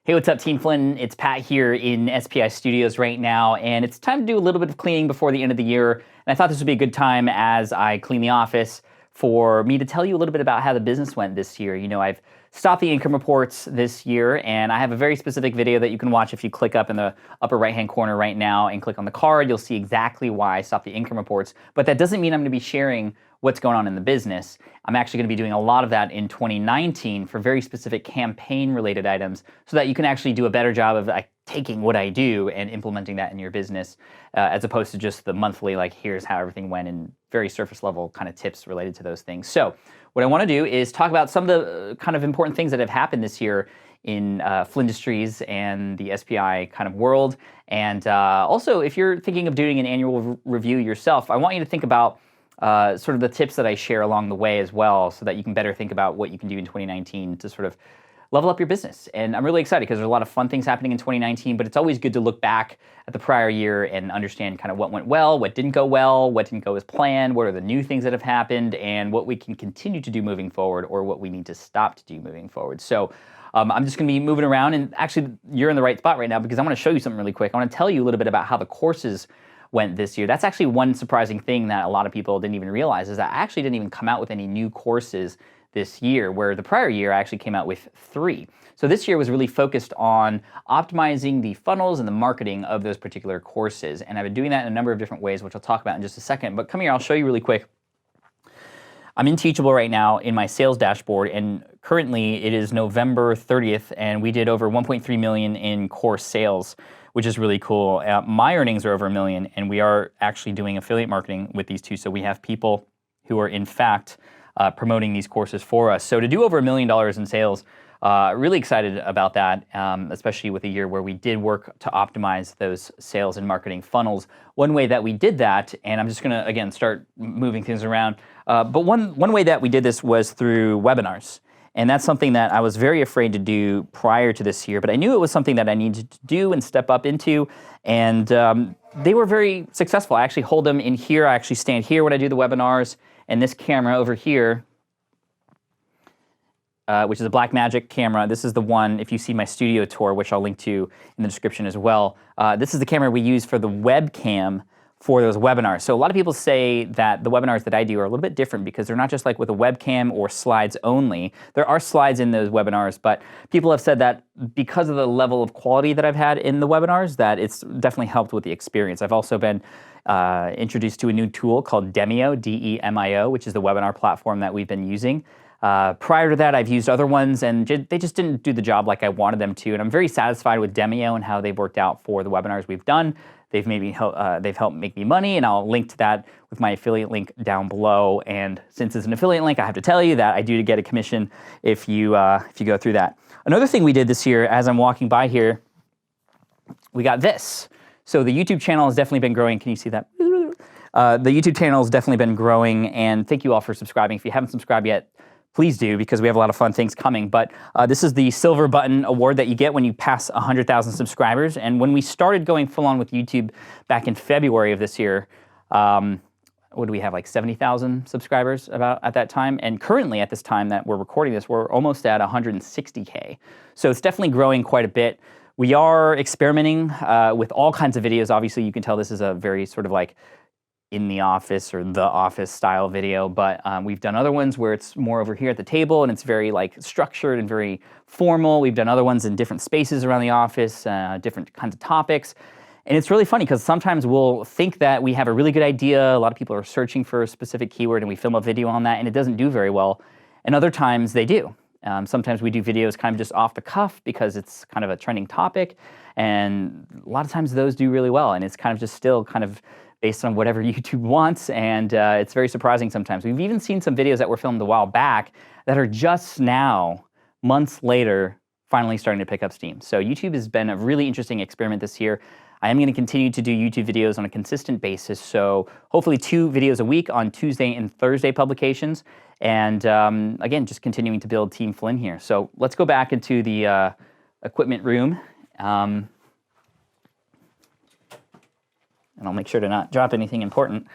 Hey, what's up, Team Flynn? It's Pat here in SPI Studios right now, and it's time to do a little bit of cleaning before the end of the year. And I thought this would be a good time as I clean the office for me to tell you a little bit about how the business went this year. You know, I've stopped the income reports this year, and I have a very specific video that you can watch if you click up in the upper right-hand corner right now and click on the card. You'll see exactly why I stopped the income reports, but that doesn't mean I'm gonna be sharing what's going on in the business. I'm actually going to be doing a lot of that in 2019 for very specific campaign-related items so that you can actually do a better job of taking what I do and implementing that in your business as opposed to just the monthly, like, here's how everything went and very surface level kind of tips related to those things. So what I want to do is talk about some of the kind of important things that have happened this year in Flynn Industries and the SPI kind of world. And also, if you're thinking of doing an annual review yourself, I want you to think about sort of the tips that I share along the way as well, so that you can better think about what you can do in 2019 to sort of level up your business. And I'm really excited because there's a lot of fun things happening in 2019, but it's always good to look back at the prior year and understand kind of what went well, what didn't go well, what didn't go as planned, what are the new things that have happened, and what we can continue to do moving forward or what we need to stop to do moving forward. So I'm just going to be moving around, and actually you're in the right spot right now because I want to show you something really quick. I want to tell you a little bit about how the courses went this year. That's actually one surprising thing that a lot of people didn't even realize, is that I actually didn't even come out with any new courses this year, where the prior year I actually came out with 3. So this year was really focused on optimizing the funnels and the marketing of those particular courses. And I've been doing that in a number of different ways, which I'll talk about in just a second. But come here, I'll show you really quick. I'm in Teachable right now in my sales dashboard, and currently it is November 30th, and we did over 1.3 million in course sales, which is really cool. My earnings are over $1 million, and we are actually doing affiliate marketing with these two. So we have people who are in fact promoting these courses for us. So to do over $1 million in sales, really excited about that, especially with a year where we did work to optimize those sales and marketing funnels. One way that we did that, and I'm just gonna, again, start moving things around, but one way that we did this was through webinars. And that's something that I was very afraid to do prior to this year, but I knew it was something that I needed to do and step up into, and they were very successful. I actually hold them in here. I actually stand here when I do the webinars, and this camera over here, which is a Blackmagic camera. This is the one, if you see my studio tour, which I'll link to in the description as well. This is the camera we use for the webcam for those webinars. So a lot of people say that the webinars that I do are a little bit different because they're not just like with a webcam or slides only. There are slides in those webinars, but people have said that because of the level of quality that I've had in the webinars, that it's definitely helped with the experience. I've also been introduced to a new tool called Demio, D-E-M-I-O, which is the webinar platform that we've been using. Prior to that, I've used other ones, and they just didn't do the job like I wanted them to. And I'm very satisfied with Demio and how they've worked out for the webinars we've done. They've helped make me money, and I'll link to that with my affiliate link down below. And since it's an affiliate link, I have to tell you that I do get a commission if you go through that. Another thing we did this year, as I'm walking by here, we got this. So the YouTube channel has definitely been growing. Can you see that? The YouTube channel has definitely been growing, and thank you all for subscribing. If you haven't subscribed yet, please do, because we have a lot of fun things coming. But this is the Silver Button Award that you get when you pass 100,000 subscribers. And when we started going full on with YouTube back in February of this year, what do we have, like 70,000 subscribers about at that time? And currently at this time that we're recording this, we're almost at 160K. So it's definitely growing quite a bit. We are experimenting with all kinds of videos. Obviously, you can tell this is a very sort of like in the office or the office style video, but we've done other ones where it's more over here at the table and it's very like structured and very formal. We've done other ones in different spaces around the office, different kinds of topics. And it's really funny because sometimes we'll think that we have a really good idea. A lot of people are searching for a specific keyword and we film a video on that and it doesn't do very well. And other times they do. Sometimes we do videos kind of just off the cuff because it's kind of a trending topic. And a lot of times those do really well. And it's kind of just still kind of based on whatever YouTube wants, and it's very surprising sometimes. We've even seen some videos that were filmed a while back that are just now, months later, finally starting to pick up steam. So YouTube has been a really interesting experiment this year. I am going to continue to do YouTube videos on a consistent basis, so hopefully 2 videos a week on Tuesday and Thursday publications, and again, just continuing to build Team Flynn here. So let's go back into the equipment room. And I'll make sure to not drop anything important.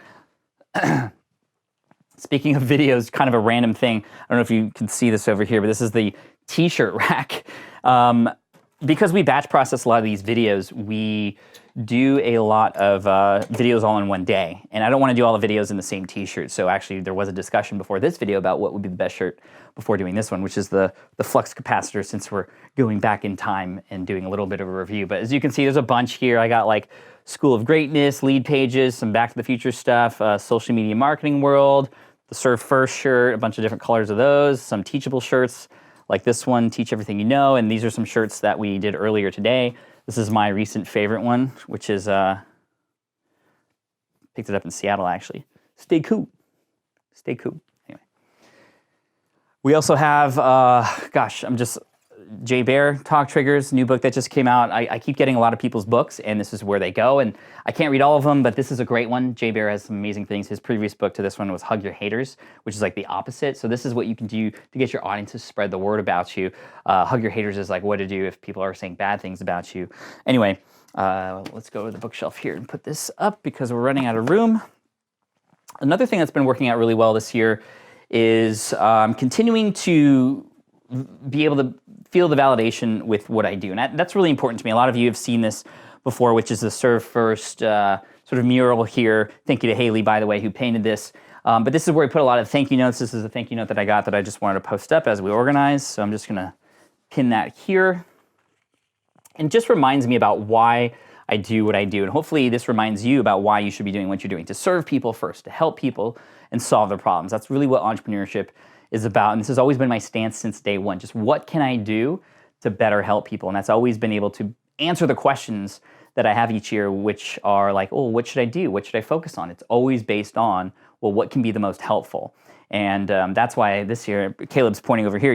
Speaking of videos, kind of a random thing. I don't know if you can see this over here, but this is the t-shirt rack. because we batch process a lot of these videos, we do a lot of videos all in one day. And I don't want to do all the videos in the same t-shirt. So actually there was a discussion before this video about what would be the best shirt before doing this one, which is the flux capacitor, since we're going back in time and doing a little bit of a review. But as you can see, there's a bunch here. I got like School of Greatness, lead pages, some Back to the Future stuff, social media marketing world, the Serve First shirt, a bunch of different colors of those, some teachable shirts like this one, Teach Everything You Know. And these are some shirts that we did earlier today. This is my recent favorite one, which is, picked it up in Seattle actually. Stay cool. Stay cool. Anyway. We also have, Jay Bear, Talk Triggers, new book that just came out. I keep getting a lot of people's books, and this is where they go. And I can't read all of them, but this is a great one. Jay Bear has some amazing things. His previous book to this one was Hug Your Haters, which is like the opposite. So this is what you can do to get your audience to spread the word about you. Hug Your Haters is like what to do if people are saying bad things about you. Anyway, let's go to the bookshelf here and put this up because we're running out of room. Another thing that's been working out really well this year is continuing to be able to feel the validation with what I do. And that's really important to me. A lot of you have seen this before, which is the Serve First sort of mural here. Thank you to Haley, by the way, who painted this. But this is where we put a lot of thank you notes. This is a thank you note that I got that I just wanted to post up as we organize. So I'm just gonna pin that here. And it just reminds me about why I do what I do. And hopefully this reminds you about why you should be doing what you're doing, to serve people first, to help people and solve their problems. That's really what entrepreneurship is about. And this has always been my stance since day one. Just what can I do to better help people? And that's always been able to answer the questions that I have each year, which are like, oh, what should I do? What should I focus on? It's always based on, well, what can be the most helpful? And that's why this year, Caleb's pointing over here,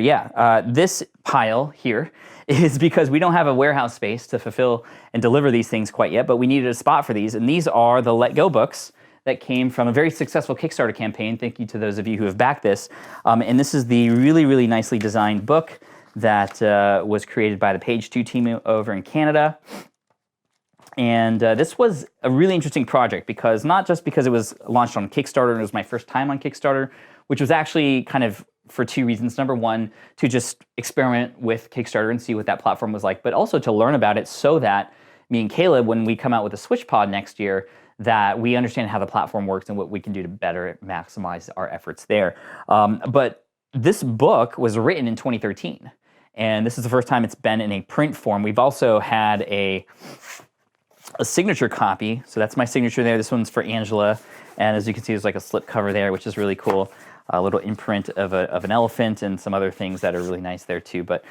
this pile here is because we don't have a warehouse space to fulfill and deliver these things quite yet, but we needed a spot for these. And these are the Let Go books that came from a very successful Kickstarter campaign. Thank you to those of you who have backed this. And this is the really, really nicely designed book that was created by the Page 2 team over in Canada. And this was a really interesting project because not just because it was launched on Kickstarter and it was my first time on Kickstarter, which was actually kind of for two reasons. Number one, to just experiment with Kickstarter and see what that platform was like, but also to learn about it so that me and Caleb, when we come out with a Switch Pod next year, that we understand how the platform works and what we can do to better maximize our efforts there. But this book was written in 2013, and this is the first time it's been in a print form. We've also had a signature copy, so that's my signature there. This one's for Angela, and as you can see, there's like a slip cover there, which is really cool. A little imprint of an elephant and some other things that are really nice there too. But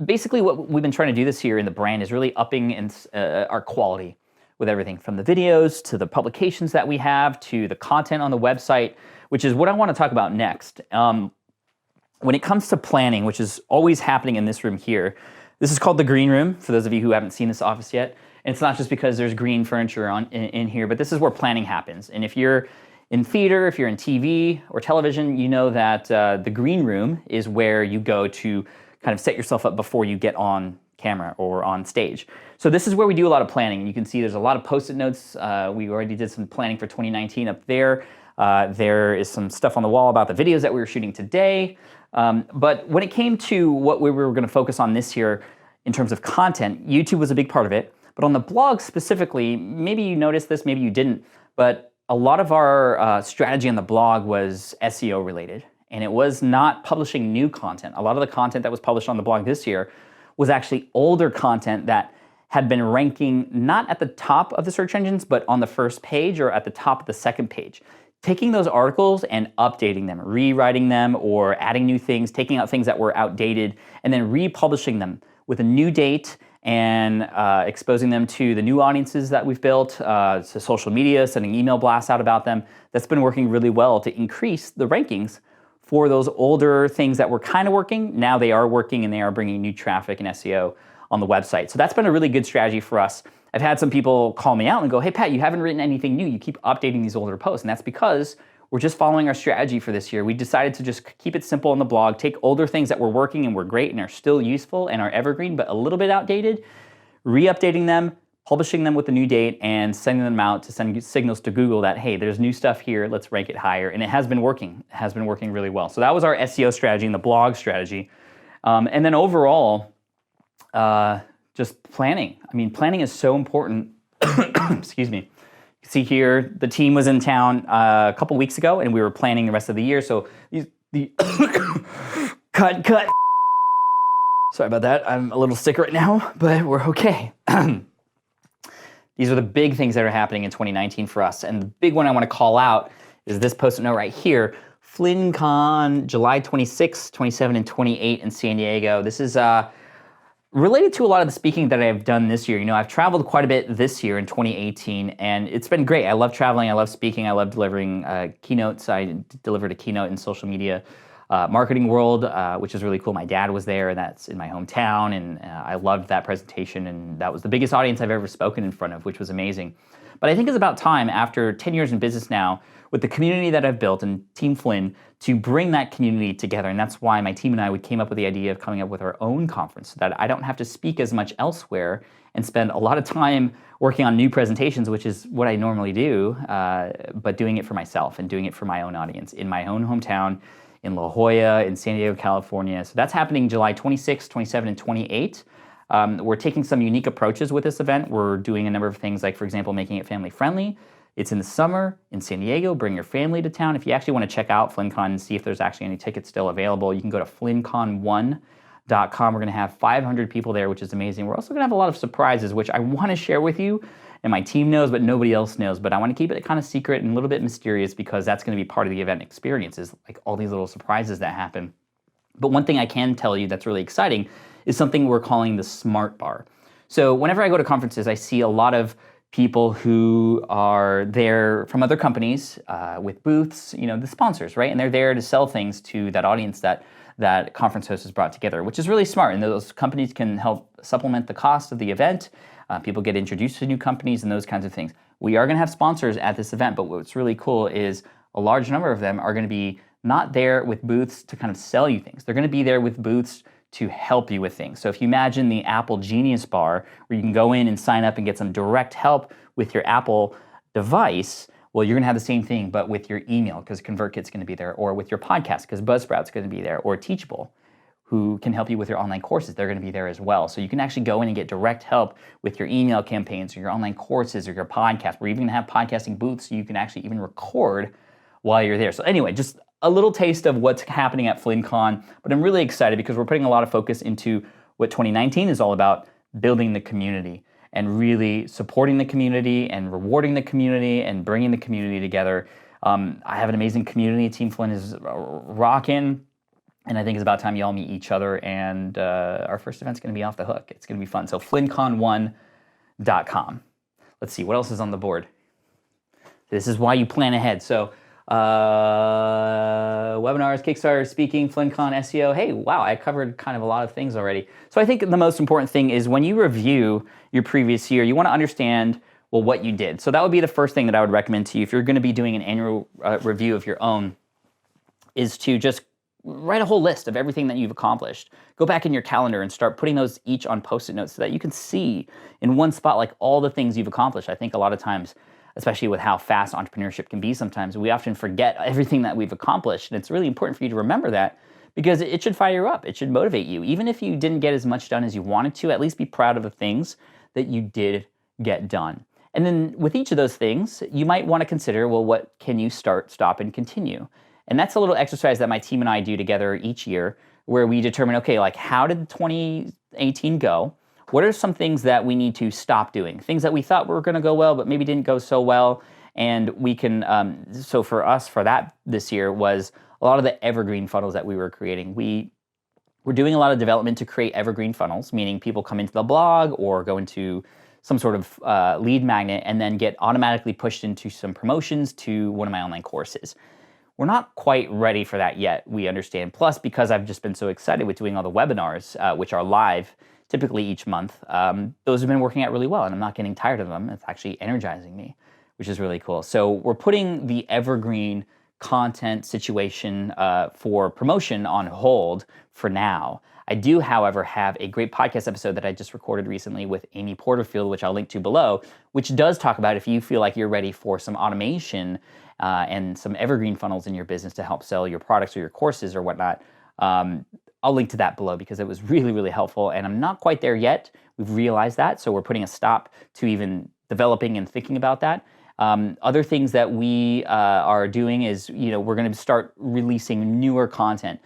basically what we've been trying to do this year in the brand is really upping our quality with everything from the videos to the publications that we have to the content on the website, which is what I want to talk about next. When it comes to planning, which is always happening in this room here, this is called the green room, for those of you who haven't seen this office yet. And it's not just because there's green furniture in here, but this is where planning happens. And if you're in theater, if you're in TV or television, you know that the green room is where you go to kind of set yourself up before you get on camera or on stage. So this is where we do a lot of planning. And you can see there's a lot of Post-it notes. We already did some planning for 2019 up there. There is some stuff on the wall about the videos that we were shooting today. But when it came to what we were going to focus on this year in terms of content, YouTube was a big part of it. But on the blog specifically, maybe you noticed this, maybe you didn't, but a lot of our strategy on the blog was SEO related. And it was not publishing new content. A lot of the content that was published on the blog this year was actually older content that had been ranking not at the top of the search engines, but on the first page or at the top of the second page. Taking those articles and updating them, rewriting them or adding new things, taking out things that were outdated, and then republishing them with a new date and exposing them to the new audiences that we've built, to social media, sending email blasts out about them. That's been working really well to increase the rankings for those older things that were kind of working. Now they are working and they are bringing new traffic and SEO on the website. So that's been a really good strategy for us. I've had some people call me out and go, hey Pat, you haven't written anything new. You keep updating these older posts. And that's because we're just following our strategy for this year. We decided to just keep it simple on the blog, take older things that were working and were great and are still useful and are evergreen, but a little bit outdated, re-updating them, publishing them with a new date, and sending them out to send signals to Google that, hey, there's new stuff here, let's rank it higher. And it has been working. It has been working really well. So that was our SEO strategy and the blog strategy. And then overall, Just planning. I mean, planning is so important. Excuse me. You see here, the team was in town a couple weeks ago, and we were planning the rest of the year. So the cut. Sorry about that. I'm a little sick right now, but we're okay. These are the big things that are happening in 2019 for us. And the big one I want to call out is this post-it note right here. FlynnCon, July 26, 27, and 28 in San Diego. This is related to a lot of the speaking that I've done this year. You know, I've traveled quite a bit this year in 2018, and it's been great. I love traveling, I love speaking, I love delivering keynotes. I delivered a keynote in social media marketing world, which is really cool. My dad was there, and that's in my hometown, and I loved that presentation, and that was the biggest audience I've ever spoken in front of, which was amazing. But I think it's about time, after 10 years in business now, with the community that I've built and Team Flynn, to bring that community together. And that's why my team and I came up with the idea of coming up with our own conference, so that I don't have to speak as much elsewhere and spend a lot of time working on new presentations, which is what I normally do, but doing it for myself and doing it for my own audience in my own hometown, in La Jolla, in San Diego, California. So that's happening July 26, 27, and 28. We're taking some unique approaches with this event. We're doing a number of things, like, for example, making it family friendly. It's in the summer in San Diego. Bring your family to town. If you actually want to check out FlynnCon and see if there's actually any tickets still available, you can go to flynncon1.com. We're going to have 500 people there, which is amazing. We're also going to have a lot of surprises, which I want to share with you, and my team knows, but nobody else knows. But I want to keep it kind of secret and a little bit mysterious, because that's going to be part of the event experience, is like all these little surprises that happen. But one thing I can tell you that's really exciting is something we're calling the Smart Bar. So whenever I go to conferences, I see a lot of people who are there from other companies with booths, you know, the sponsors, right? And they're there to sell things to that audience that conference host has brought together, which is really smart. And those companies can help supplement the cost of the event. People get introduced to new companies and those kinds of things. We are going to have sponsors at this event, but what's really cool is a large number of them are going to be not there with booths to kind of sell you things. They're going to be there with booths to help you with things. So if you imagine the Apple Genius Bar, where you can go in and sign up and get some direct help with your Apple device, well, you're gonna have the same thing, but with your email, because ConvertKit's gonna be there, or with your podcast, because Buzzsprout's gonna be there, or Teachable, who can help you with your online courses. They're gonna be there as well. So you can actually go in and get direct help with your email campaigns, or your online courses, or your podcast. We're even gonna have podcasting booths, so you can actually even record while you're there. So anyway, just a little taste of what's happening at FlynnCon, but I'm really excited because we're putting a lot of focus into what 2019 is all about: building the community and really supporting the community and rewarding the community and bringing the community together. I have an amazing community. Team Flynn is rocking, and I think it's about time you all meet each other, and our first event's gonna be off the hook. It's gonna be fun. So flynncon1.com. Let's see, what else is on the board? This is why you plan ahead. So webinars, Kickstarter, speaking, FlynnCon, SEO. Hey, wow, I covered kind of a lot of things already. So I think the most important thing is when you review your previous year, you want to understand, well, what you did. So that would be the first thing that I would recommend to you if you're going to be doing an annual review of your own, is to just write a whole list of everything that you've accomplished. Go back in your calendar and start putting those each on Post-it notes so that you can see in one spot like all the things you've accomplished. I think a lot of times, especially with how fast entrepreneurship can be sometimes, we often forget everything that we've accomplished. And it's really important for you to remember that, because it should fire you up. It should motivate you. Even if you didn't get as much done as you wanted to, at least be proud of the things that you did get done. And then with each of those things, you might want to consider, well, what can you start, stop, and continue? And that's a little exercise that my team and I do together each year, where we determine, okay, like, how did 2018 go? What are some things that we need to stop doing? Things that we thought were going to go well, but maybe didn't go so well. And we can, so for us, for that this year was a lot of the evergreen funnels that we were creating. We were doing a lot of development to create evergreen funnels, meaning people come into the blog or go into some sort of lead magnet and then get automatically pushed into some promotions to one of my online courses. We're not quite ready for that yet, we understand. Plus, because I've just been so excited with doing all the webinars, which are live typically each month, those have been working out really well, and I'm not getting tired of them. It's actually energizing me, which is really cool. So we're putting the evergreen content situation for promotion on hold for now. I do, however, have a great podcast episode that I just recorded recently with Amy Porterfield, which I'll link to below, which does talk about if you feel like you're ready for some automation and some evergreen funnels in your business to help sell your products or your courses or whatnot. I'll link to that below because it was really, really helpful. And I'm not quite there yet. We've realized that. So we're putting a stop to even developing and thinking about that. Other things that we are doing is, we're going to start releasing newer content.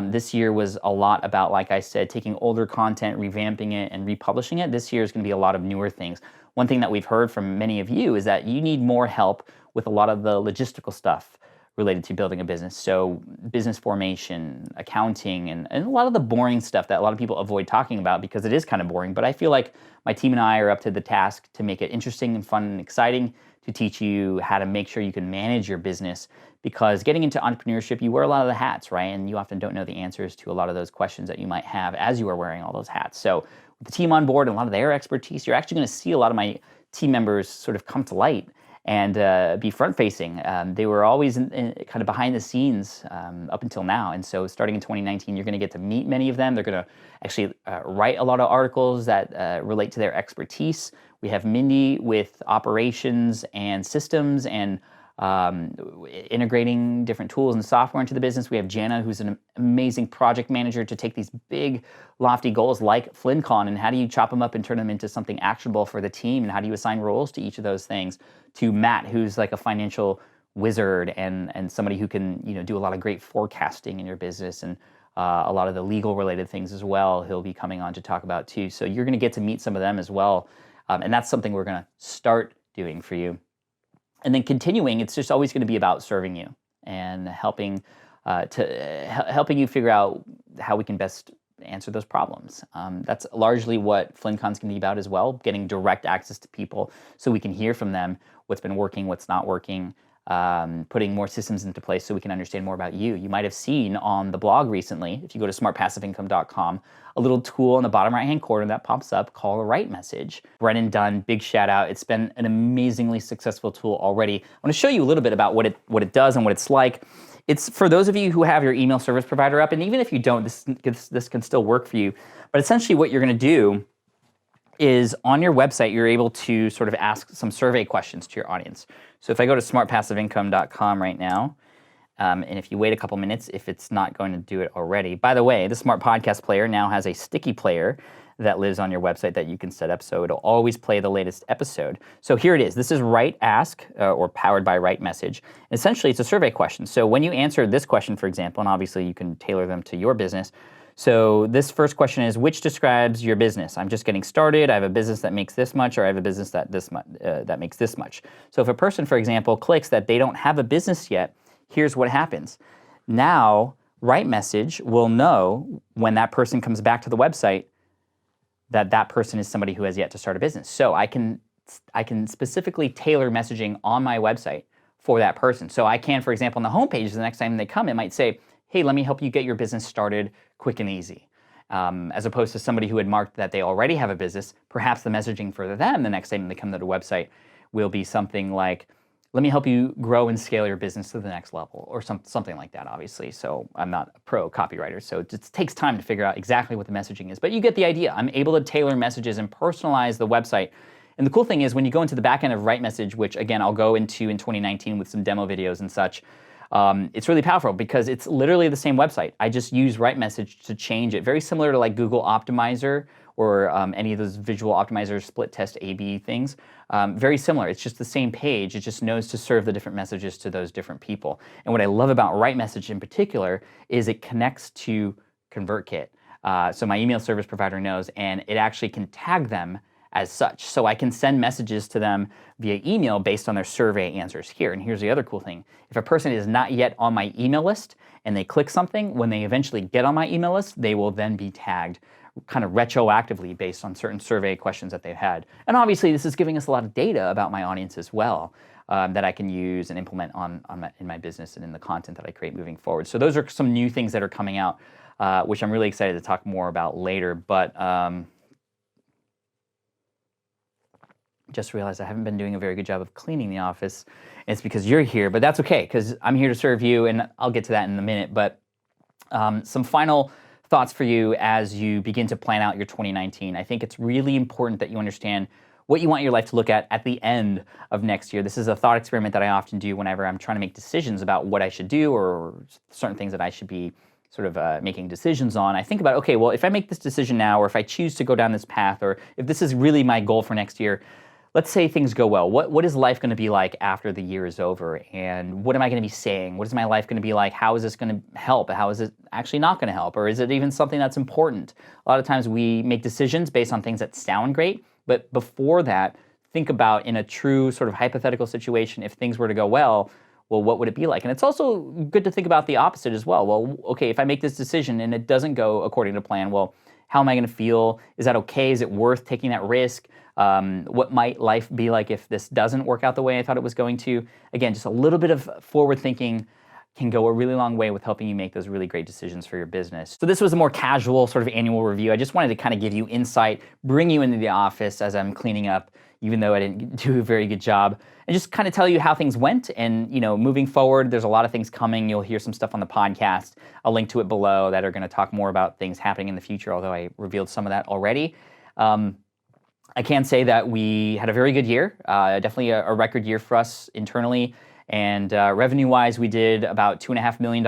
This year was a lot about, like I said, taking older content, revamping it, and republishing it. This year is going to be a lot of newer things. One thing that we've heard from many of you is that you need more help with a lot of the logistical stuff related to building a business. So business formation, accounting, and a lot of the boring stuff that a lot of people avoid talking about because it is kind of boring. But I feel like my team and I are up to the task to make it interesting and fun and exciting, to teach you how to make sure you can manage your business, because getting into entrepreneurship, you wear a lot of the hats, right? And you often don't know the answers to a lot of those questions that you might have as you are wearing all those hats. So with the team on board and a lot of their expertise, you're actually going to see a lot of my team members sort of come to light and be front-facing. They were always in kind of behind the scenes up until now. And so starting in 2019, you're going to get to meet many of them. They're going to actually write a lot of articles that relate to their expertise. We have Mindy with operations and systems and integrating different tools and software into the business. We have Jana, who's an amazing project manager to take these big, lofty goals like FlynnCon, and how do you chop them up and turn them into something actionable for the team, and how do you assign roles to each of those things, to Matt, who's like a financial wizard and somebody who can do a lot of great forecasting in your business, and a lot of the legal related things as well he'll be coming on to talk about too. So you're going to get to meet some of them as well, and that's something we're going to start doing for you. And then continuing, it's just always going to be about serving you and helping you figure out how we can best answer those problems. That's largely what FlynnCon's going to be about as well, getting direct access to people so we can hear from them what's been working, what's not working, putting more systems into place so we can understand more about you. You might have seen on the blog recently, if you go to smartpassiveincome.com, a little tool in the bottom right-hand corner that pops up called a write message. Brennan Dunn, big shout out. It's been an amazingly successful tool already. I want to show you a little bit about what it does and what it's like. It's for those of you who have your email service provider up, and even if you don't, this can still work for you. But essentially what you're going to do is on your website, you're able to sort of ask some survey questions to your audience. So if I go to smartpassiveincome.com right now, and if you wait a couple minutes, if it's not going to do it already. By the way, the Smart Podcast Player now has a sticky player that lives on your website that you can set up, so it'll always play the latest episode. So here it is. This is Write Ask, or powered by Write Message. And essentially, it's a survey question. So when you answer this question, for example, and obviously you can tailor them to your business. So this first question is, which describes your business? I'm just getting started. I have a business that makes this much, or I have a business that that makes this much. So if a person, for example, clicks that they don't have a business yet, here's what happens. Now, Write Message will know when that person comes back to the website that that person is somebody who has yet to start a business. So I can specifically tailor messaging on my website for that person. So I can, for example, on the homepage, the next time they come, it might say, hey, let me help you get your business started quick and easy. As opposed to somebody who had marked that they already have a business, perhaps the messaging for them the next time they come to the website will be something like, let me help you grow and scale your business to the next level, or something like that, obviously. So I'm not a pro copywriter, so it just takes time to figure out exactly what the messaging is. But you get the idea. I'm able to tailor messages and personalize the website. And the cool thing is when you go into the back end of Write Message, which again, I'll go into in 2019 with some demo videos and such, it's really powerful because it's literally the same website. I just use Write Message to change it. Very similar to like Google Optimizer or any of those visual optimizer split test A/B things. Very similar. It's just the same page. It just knows to serve the different messages to those different people. And what I love about Write Message in particular is it connects to ConvertKit. So my email service provider knows, and it actually can tag them as such. So I can send messages to them via email based on their survey answers here. And here's the other cool thing. If a person is not yet on my email list and they click something, when they eventually get on my email list, they will then be tagged kind of retroactively based on certain survey questions that they've had. And obviously this is giving us a lot of data about my audience as well that I can use and implement in my business and in the content that I create moving forward. So those are some new things that are coming out, which I'm really excited to talk more about later. But just realized I haven't been doing a very good job of cleaning the office. It's because you're here, but that's okay, because I'm here to serve you, and I'll get to that in a minute. But some final thoughts for you as you begin to plan out your 2019. I think it's really important that you understand what you want your life to look at the end of next year. This is a thought experiment that I often do whenever I'm trying to make decisions about what I should do or certain things that I should be sort of making decisions on, I think about, okay, well, if I make this decision now, or if I choose to go down this path, or if this is really my goal for next year, let's say things go well. What is life going to be like after the year is over? And what am I going to be saying? What is my life going to be like? How is this going to help? How is it actually not going to help? Or is it even something that's important? A lot of times we make decisions based on things that sound great, but before that, think about, in a true sort of hypothetical situation, if things were to go well, what would it be like? And it's also good to think about the opposite as well. Well, okay, if I make this decision and it doesn't go according to plan, well, how am I going to feel? Is that okay? Is it worth taking that risk? What might life be like if this doesn't work out the way I thought it was going to? Again, just a little bit of forward thinking can go a really long way with helping you make those really great decisions for your business. So this was a more casual sort of annual review. I just wanted to kind of give you insight, bring you into the office as I'm cleaning up, even though I didn't do a very good job, and just kind of tell you how things went. And, moving forward, there's a lot of things coming. You'll hear some stuff on the podcast. I'll link to it below that are going to talk more about things happening in the future, although I revealed some of that already. I can say that we had a very good year, definitely a record year for us internally. And revenue-wise, we did about $2.5 million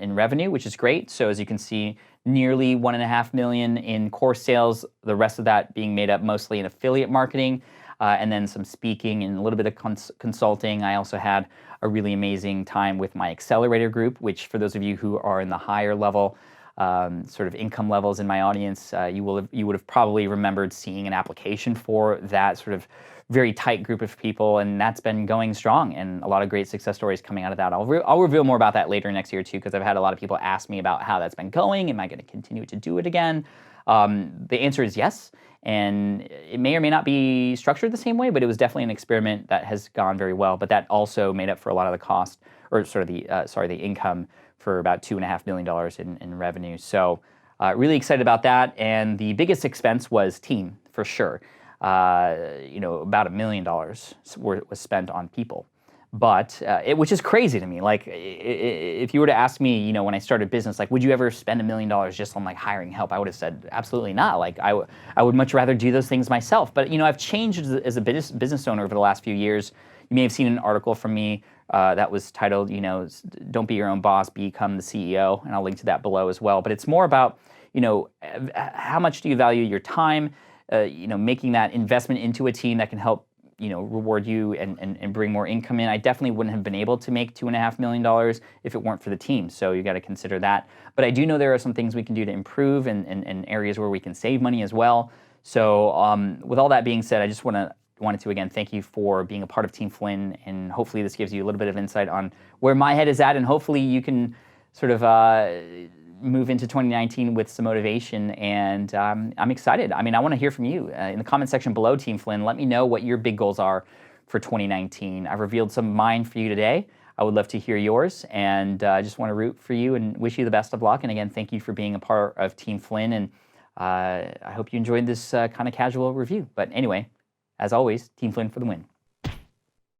in revenue, which is great. So as you can see, nearly $1.5 million in core sales, the rest of that being made up mostly in affiliate marketing, and then some speaking and a little bit of consulting. I also had a really amazing time with my accelerator group, which for those of you who are in the higher level sort of income levels in my audience, you would have probably remembered seeing an application for that sort of very tight group of people, and that's been going strong, and a lot of great success stories coming out of that. I'll reveal more about that later next year too, because I've had a lot of people ask me about how that's been going. Am I going to continue to do it again? The answer is yes, and it may or may not be structured the same way, but it was definitely an experiment that has gone very well. But that also made up for a lot of the cost, or sort of the income, for about $2.5 million in revenue. So really excited about that. And the biggest expense was team, for sure. About $1 million was spent on people. But which is crazy to me. Like, if you were to ask me, when I started business, like, would you ever spend $1 million just on like hiring help? I would have said absolutely not. Like, I would much rather do those things myself. But I've changed as a business owner over the last few years. You may have seen an article from me that was titled, "Don't be your own boss, become the CEO," and I'll link to that below as well. But it's more about, how much do you value your time? Making that investment into a team that can help, reward you and bring more income in. I definitely wouldn't have been able to make $2.5 million if it weren't for the team. So you got to consider that. But I do know there are some things we can do to improve, and areas where we can save money as well. So with all that being said, I just wanted to again thank you for being a part of Team Flynn, and hopefully this gives you a little bit of insight on where my head is at, and hopefully you can sort of move into 2019 with some motivation. And I'm excited. I want to hear from you in the comment section below, Team Flynn. Let me know what your big goals are for 2019. I've revealed some of mine for you today. I would love to hear yours, and I just want to root for you and wish you the best of luck. And again, thank you for being a part of Team Flynn, and I hope you enjoyed this kind of casual review. But anyway, as always, Team Flynn for the win.